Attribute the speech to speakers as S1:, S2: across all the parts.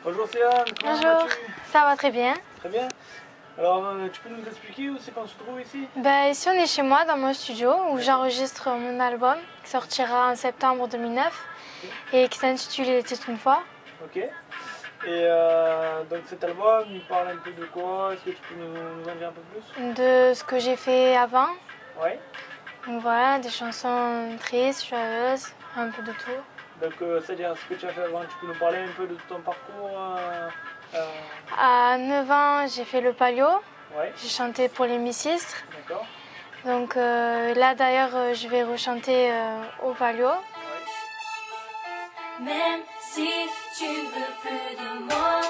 S1: Bonjour Céane, comment
S2: Bonjour,
S1: vas-tu?
S2: ça va très bien.
S1: Très bien. Alors, tu peux nous expliquer où c'est qu'on se trouve ici?
S2: Ici on est chez moi dans mon studio où j'enregistre mon album qui sortira en septembre 2009 et qui s'intitule Il était une fois.
S1: Ok. Et donc cet album, il parle un peu de quoi? Est-ce que tu peux nous en dire un peu plus?
S2: De ce que j'ai fait avant.
S1: Ouais.
S2: Donc voilà, des chansons tristes, joyeuses, un peu de tout.
S1: Donc c'est-à-dire ce que tu as fait avant, tu peux nous parler un peu de ton parcours
S2: À 9 ans, j'ai fait le palio.
S1: Ouais.
S2: J'ai chanté pour les Missistres.
S1: D'accord.
S2: Donc là d'ailleurs, je vais rechanter au palio.
S3: Même si tu veux plus de moi.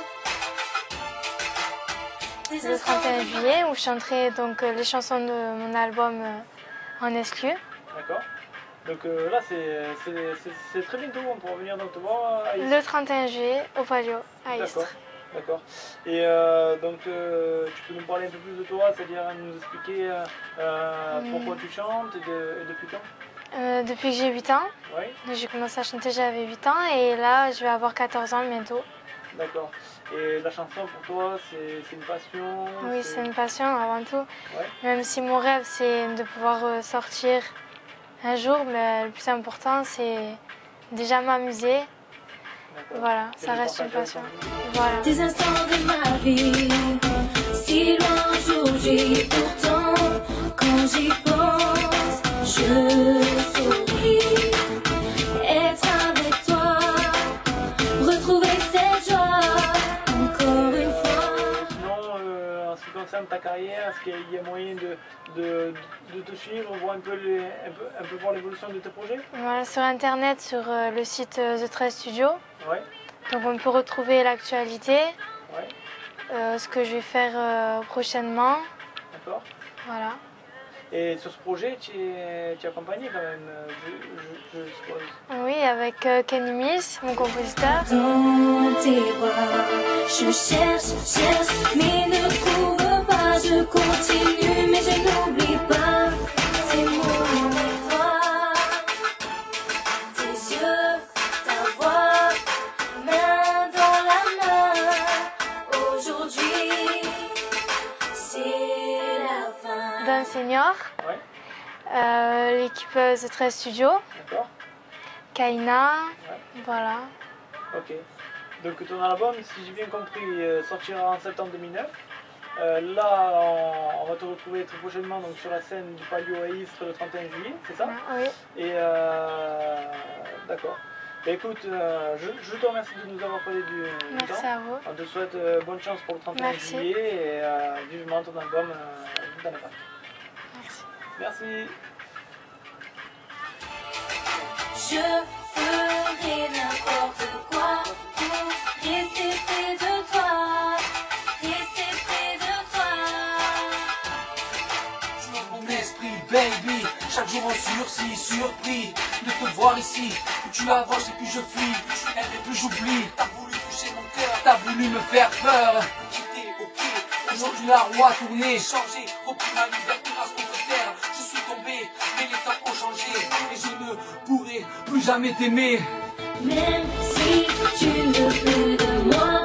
S2: Le 31 juillet où je chanterai donc les chansons de mon album en exclu.
S1: D'accord. Donc là c'est très bientôt, on pourra venir donc te voir à Istres.
S2: Le 31 juillet au palio à Istres.
S1: D'accord. Et donc tu peux nous parler un peu plus de toi, c'est-à-dire nous expliquer pourquoi tu chantes et depuis quand?
S2: Depuis que j'ai 8 ans.
S1: Oui.
S2: J'ai commencé à chanter, j'avais 8 ans et là je vais avoir 14 ans bientôt.
S1: D'accord. Et la chanson pour toi c'est une passion?
S2: Oui, c'est une passion avant tout.
S1: Ouais.
S2: Même si mon rêve c'est de pouvoir sortir un jour, mais le plus important c'est déjà m'amuser. Voilà, ça reste une passion. Voilà.
S3: Des instants de ma vie, si loin aujourd'hui, pourtant quand j'y pense, je souris. Être avec toi, retrouver cette joie, encore une fois.
S1: Sinon, en ce qui concerne ta carrière, est-ce qu'il y a moyen de te suivre, voir un peu voir l'évolution de tes projets?
S2: Voilà, sur internet, sur le site The 13 Studio.
S1: Ouais.
S2: Donc on peut retrouver l'actualité,
S1: Ouais.
S2: ce que je vais faire prochainement.
S1: D'accord.
S2: Voilà.
S1: Et sur ce projet, tu es accompagné quand même, je suppose.
S2: Oui, avec Kenny Mills, mon compositeur.
S3: Dans tes bras, je cherche, mais ne trouve pas. Je continue, mais je n'oublie pas. C'est mon toi, tes yeux, ta voix, main dans la main. Aujourd'hui, c'est la fin.
S2: D'un senior,
S1: Ouais.
S2: l'équipe The 13 Studio,
S1: D'accord.
S2: Kaina,
S1: Ouais.
S2: voilà.
S1: Ok. Donc ton album, si j'ai bien compris, sortira en septembre 2009. Là, on va te retrouver très prochainement donc, sur la scène du Palio à Istres le 31 juillet, c'est ça?
S2: Oui.
S1: Et d'accord. Bah, écoute, je te remercie de nous avoir parlé du temps.
S2: Merci à vous.
S1: On te souhaite bonne chance pour le 31
S2: Merci.
S1: juillet et vivement ton album dans les pattes.
S2: Merci.
S1: Merci.
S3: Je ferai n'importe quoi pour rester près de toi, rester près de toi.
S4: Je monte mon esprit, baby. Chaque jour en sursis, surpris de te voir ici. Plus tu avances et plus je fuis. Plus je aime et plus j'oublie. T'as voulu toucher mon cœur, t'as voulu me faire peur. Quitter, ok. Aujourd'hui la roue a tourné, changé, repris ma liberté grâce contre terre. Je suis tombé, mais les temps ont changé. Et je ne pourrai plus jamais t'aimer.
S3: Même si tu ne veux plus de moi.